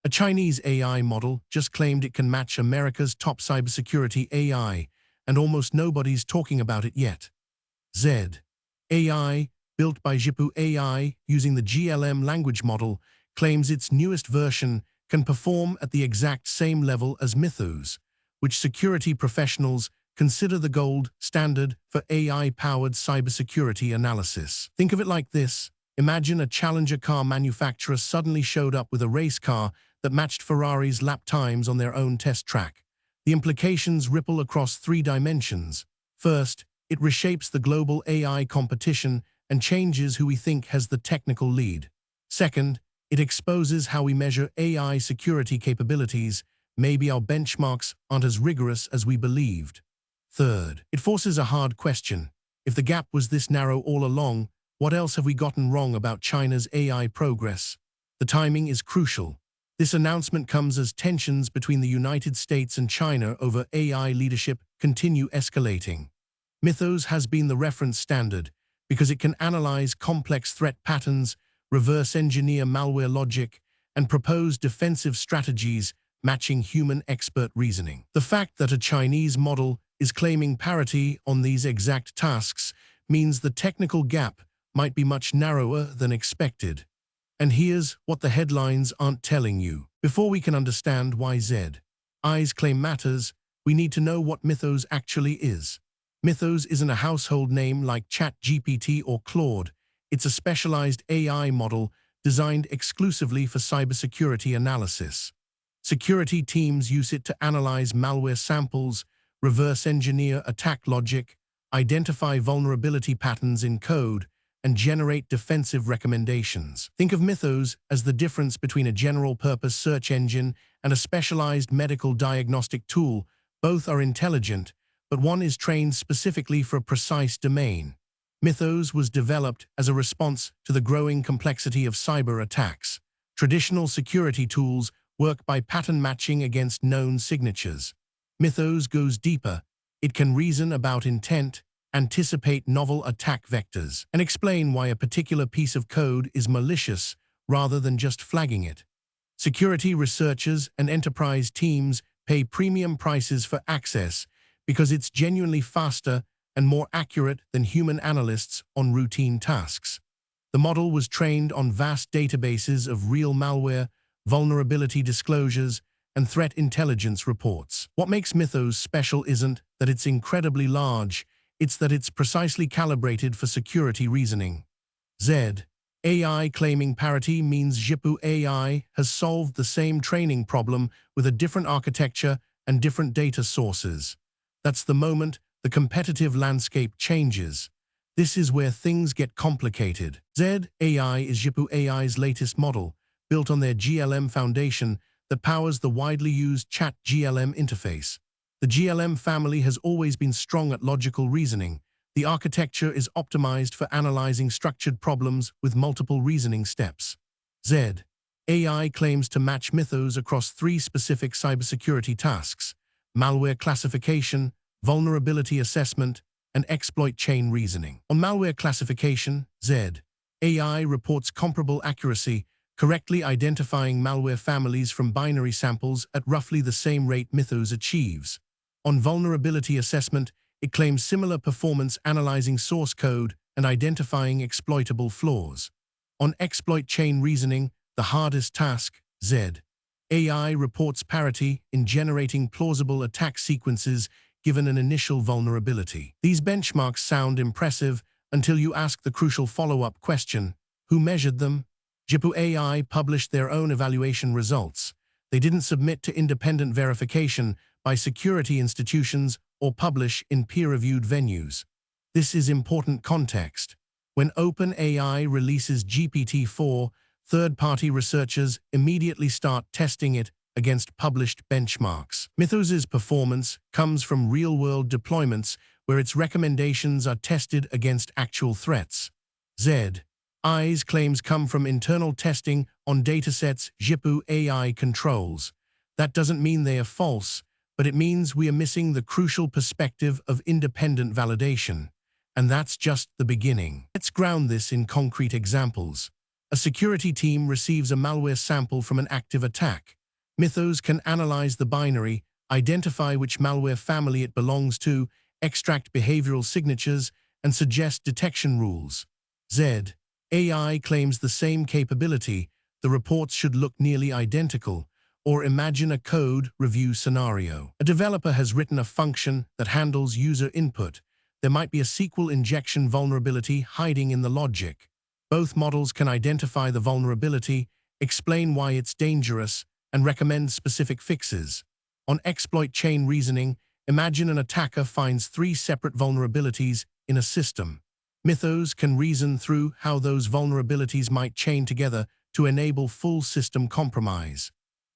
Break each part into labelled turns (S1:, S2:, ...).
S1: A Chinese AI model just claimed it can match America's top cybersecurity AI, and almost nobody's talking about it yet. Z.ai, built by Z.ai using the GLM language model, claims its newest version can perform at the exact same level as Mythos, which security professionals consider the gold standard for AI-powered cybersecurity analysis. Think of it like this. Imagine a challenger car manufacturer suddenly showed up with a race car that matched Ferrari's lap times on their own test track. The implications ripple across three dimensions. First, it reshapes the global AI competition and changes who we think has the technical lead. Second, it exposes how we measure AI security capabilities. Maybe our benchmarks aren't as rigorous as we believed. Third, it forces a hard question. If the gap was this narrow all along, what else have we gotten wrong about China's AI progress? The timing is crucial. This announcement comes as tensions between the United States and China over AI leadership continue escalating. Mythos has been the reference standard because it can analyze complex threat patterns, reverse engineer malware logic, and propose defensive strategies matching human expert reasoning. The fact that a Chinese model is claiming parity on these exact tasks means the technical gap might be much narrower than expected. And here's what the headlines aren't telling you. Before we can understand why Z.ai's claim matters, we need to know what Mythos actually is. Mythos isn't a household name like ChatGPT or Claude. It's a specialized AI model designed exclusively for cybersecurity analysis. Security teams use it to analyze malware samples, reverse engineer attack logic, identify vulnerability patterns in code, and generate defensive recommendations. Think of Mythos as the difference between a general-purpose search engine and a specialized medical diagnostic tool. Both are intelligent, but one is trained specifically for a precise domain. Mythos was developed as a response to the growing complexity of cyber attacks. Traditional security tools work by pattern matching against known signatures. Mythos goes deeper. It can reason about intent, anticipate novel attack vectors, and explain why a particular piece of code is malicious rather than just flagging it. Security researchers and enterprise teams pay premium prices for access because it's genuinely faster and more accurate than human analysts on routine tasks. The model was trained on vast databases of real malware, vulnerability disclosures, and threat intelligence reports. What makes Mythos special isn't that it's incredibly large, it's that it's precisely calibrated for security reasoning. Z.ai claiming parity means Z.ai has solved the same training problem with a different architecture and different data sources. That's the moment the competitive landscape changes. This is where things get complicated. Z.ai is Z.ai's latest model, built on their GLM foundation that powers the widely used Chat-GLM interface. The GLM family has always been strong at logical reasoning. The architecture is optimized for analyzing structured problems with multiple reasoning steps. Z.ai claims to match Mythos across three specific cybersecurity tasks: malware classification, vulnerability assessment, and exploit chain reasoning. On malware classification, Z.ai reports comparable accuracy, correctly identifying malware families from binary samples at roughly the same rate Mythos achieves. On vulnerability assessment, it claims similar performance analyzing source code and identifying exploitable flaws. On exploit chain reasoning, the hardest task, Z.ai reports parity in generating plausible attack sequences given an initial vulnerability. These benchmarks sound impressive until you ask the crucial follow-up question: who measured them? Z.ai published their own evaluation results. They didn't submit to independent verification by security institutions or publish in peer-reviewed venues. This is important context. When OpenAI releases GPT-4, third-party researchers immediately start testing it against published benchmarks. Mythos's performance comes from real-world deployments where its recommendations are tested against actual threats. Z.ai's claims come from internal testing on datasets Z.ai controls. That doesn't mean they are false, but it means we are missing the crucial perspective of independent validation. And that's just the beginning. Let's ground this in concrete examples. A security team receives a malware sample from an active attack. Mythos can analyze the binary, identify which malware family it belongs to, extract behavioral signatures, and suggest detection rules. Z.ai claims the same capability. The reports should look nearly identical. Or imagine a code review scenario. A developer has written a function that handles user input. There might be a SQL injection vulnerability hiding in the logic. Both models can identify the vulnerability, explain why it's dangerous, and recommend specific fixes. On exploit chain reasoning, imagine an attacker finds 3 separate vulnerabilities in a system. Mythos can reason through how those vulnerabilities might chain together to enable full system compromise.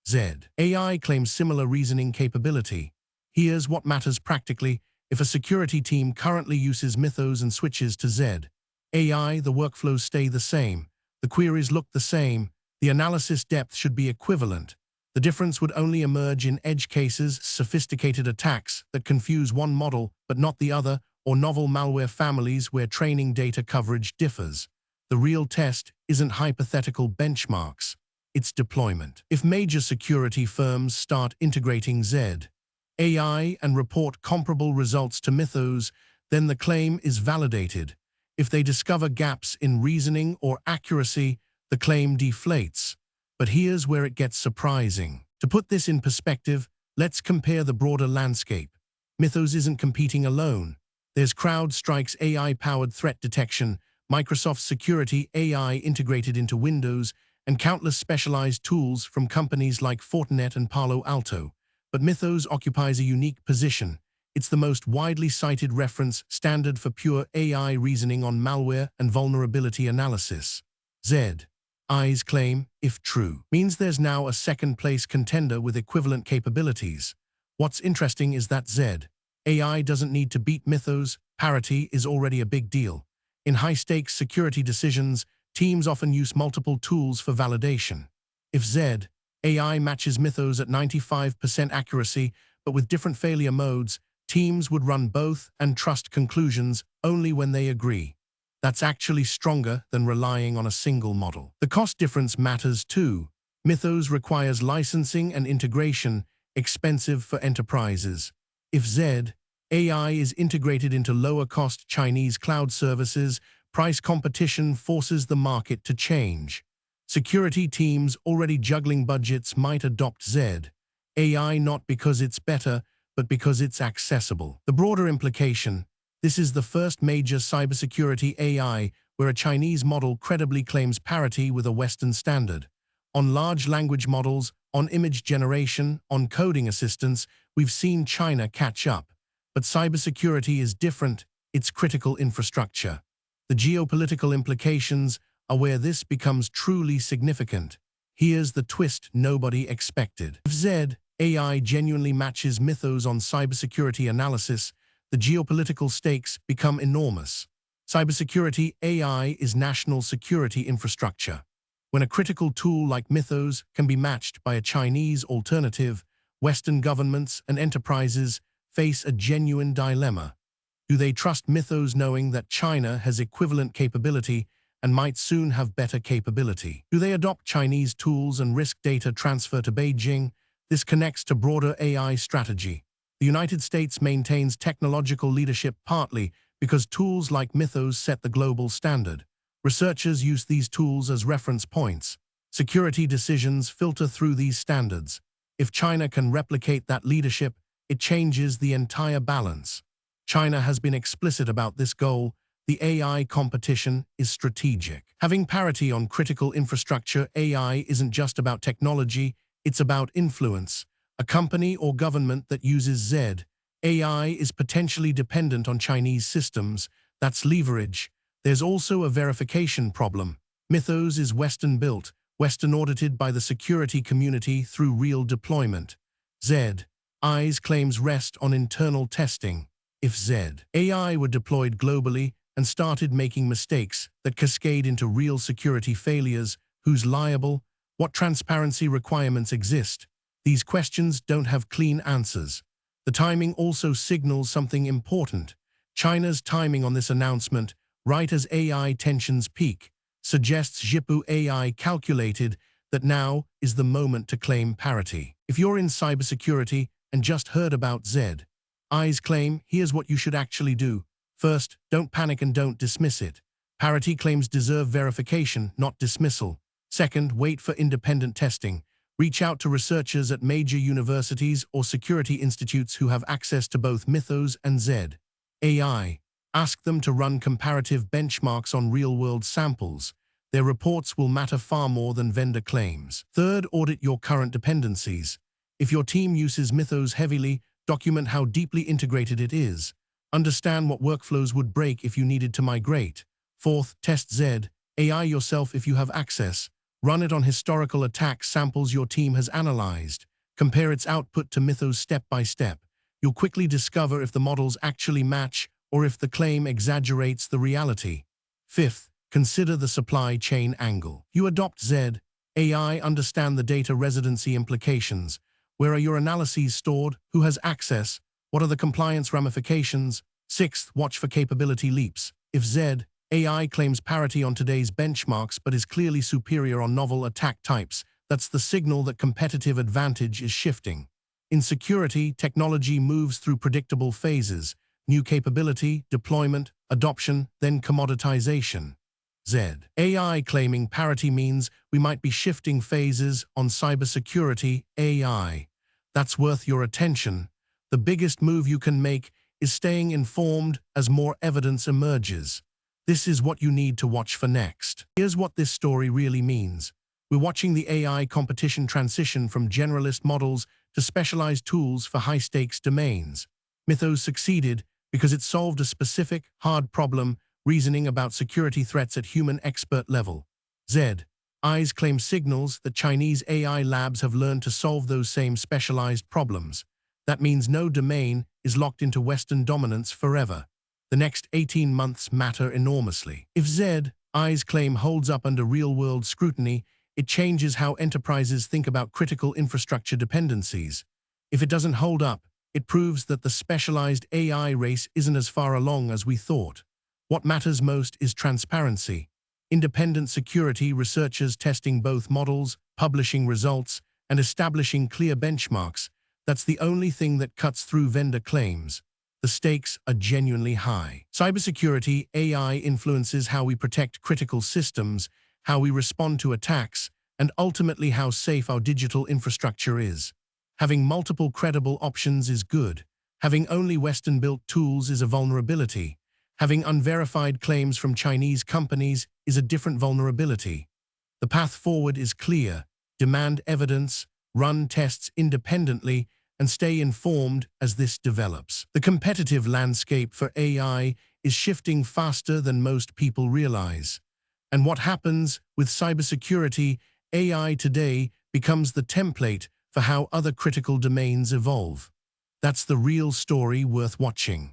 S1: Z.ai claims similar reasoning capability. Here's what matters practically. If a security team currently uses Mythos and switches to Z.ai, the workflows stay the same. The queries look the same. The analysis depth should be equivalent. The difference would only emerge in edge cases, sophisticated attacks that confuse one model but not the other, or novel malware families where training data coverage differs. The real test isn't hypothetical benchmarks. Its deployment. If major security firms start integrating Z.ai and report comparable results to Mythos, then the claim is validated. If they discover gaps in reasoning or accuracy, the claim deflates. But here's where it gets surprising. To put this in perspective, let's compare the broader landscape. Mythos isn't competing alone. There's CrowdStrike's AI-powered threat detection, Microsoft's security AI integrated into Windows, and countless specialized tools from companies like Fortinet and Palo Alto. But Mythos occupies a unique position. It's the most widely cited reference standard for pure AI reasoning on malware and vulnerability analysis. Z.ai's claim, if true, means there's now a second-place contender with equivalent capabilities. What's interesting is that Z.ai doesn't need to beat Mythos. Parity is already a big deal. In high-stakes security decisions, teams often use multiple tools for validation. If Z.ai matches Mythos at 95% accuracy, but with different failure modes, teams would run both and trust conclusions only when they agree. That's actually stronger than relying on a single model. The cost difference matters too. Mythos requires licensing and integration, expensive for enterprises. If Z.ai is integrated into lower-cost Chinese cloud services, price competition forces the market to change. Security teams already juggling budgets might adopt Z.ai not because it's better, but because it's accessible. The broader implication: this is the first major cybersecurity AI where a Chinese model credibly claims parity with a Western standard. On large language models, on image generation, on coding assistance, we've seen China catch up. But cybersecurity is different. It's critical infrastructure. The geopolitical implications are where this becomes truly significant. Here's the twist nobody expected. If Z.ai genuinely matches Mythos on cybersecurity analysis, the geopolitical stakes become enormous. Cybersecurity AI is national security infrastructure. When a critical tool like Mythos can be matched by a Chinese alternative, Western governments and enterprises face a genuine dilemma. Do they trust Mythos knowing that China has equivalent capability and might soon have better capability? Do they adopt Chinese tools and risk data transfer to Beijing? This connects to broader AI strategy. The United States maintains technological leadership partly because tools like Mythos set the global standard. Researchers use these tools as reference points. Security decisions filter through these standards. If China can replicate that leadership, it changes the entire balance. China has been explicit about this goal. The AI competition is strategic. Having parity on critical infrastructure AI isn't just about technology, it's about influence. A company or government that uses Z.ai is potentially dependent on Chinese systems. That's leverage. There's also a verification problem. Mythos is Western-built, Western-audited by the security community through real deployment. Z.ai's claims rest on internal testing. If Z.ai were deployed globally and started making mistakes that cascade into real security failures, who's liable? What transparency requirements exist? These questions don't have clean answers. The timing also signals something important. China's timing on this announcement, right as AI tensions peak. suggests Z.ai calculated that now is the moment to claim parity. If you're in cybersecurity and just heard about Z.ai's claim, here's what you should actually do. First, don't panic and don't dismiss it. Parity claims deserve verification, not dismissal. Second, wait for independent testing. Reach out to researchers at major universities or security institutes who have access to both Mythos and Z.ai. Ask them to run comparative benchmarks on real-world samples. Their reports will matter far more than vendor claims. Third, audit your current dependencies. If your team uses Mythos heavily, document how deeply integrated it is. Understand what workflows would break if you needed to migrate. Fourth, test Z.ai yourself if you have access. Run it on historical attack samples your team has analyzed. Compare its output to Mythos step by step. You'll quickly discover if the models actually match or if the claim exaggerates the reality. Fifth, consider the supply chain angle. You adopt Z.ai, understand the data residency implications. Where are your analyses stored? Who has access? What are the compliance ramifications? Sixth, watch for capability leaps. If Z.ai claims parity on today's benchmarks but is clearly superior on novel attack types, that's the signal that competitive advantage is shifting. In security, technology moves through predictable phases: new capability, deployment, adoption, then commoditization. Z.ai claiming parity means we might be shifting phases on cybersecurity AI. That's worth your attention. The biggest move you can make is staying informed as more evidence emerges. This is what you need to watch for next. Here's what this story really means. We're watching the AI competition transition from generalist models to specialized tools for high-stakes domains. Mythos succeeded because it solved a specific, hard problem, reasoning about security threats at human expert level. Z.ai's claim signals that Chinese AI labs have learned to solve those same specialized problems. That means no domain is locked into Western dominance forever. The next 18 months matter enormously. If Z.ai's claim holds up under real-world scrutiny, it changes how enterprises think about critical infrastructure dependencies. If it doesn't hold up, it proves that the specialized AI race isn't as far along as we thought. What matters most is transparency. Independent security researchers testing both models, publishing results, and establishing clear benchmarks. That's the only thing that cuts through vendor claims. The stakes are genuinely high. Cybersecurity AI influences how we protect critical systems, how we respond to attacks, and ultimately how safe our digital infrastructure is. Having multiple credible options is good. Having only Western-built tools is a vulnerability. Having unverified claims from Chinese companies is a different vulnerability. The path forward is clear. Demand evidence, run tests independently, and stay informed as this develops. The competitive landscape for AI is shifting faster than most people realize. And what happens with cybersecurity AI today becomes the template for how other critical domains evolve. That's the real story worth watching.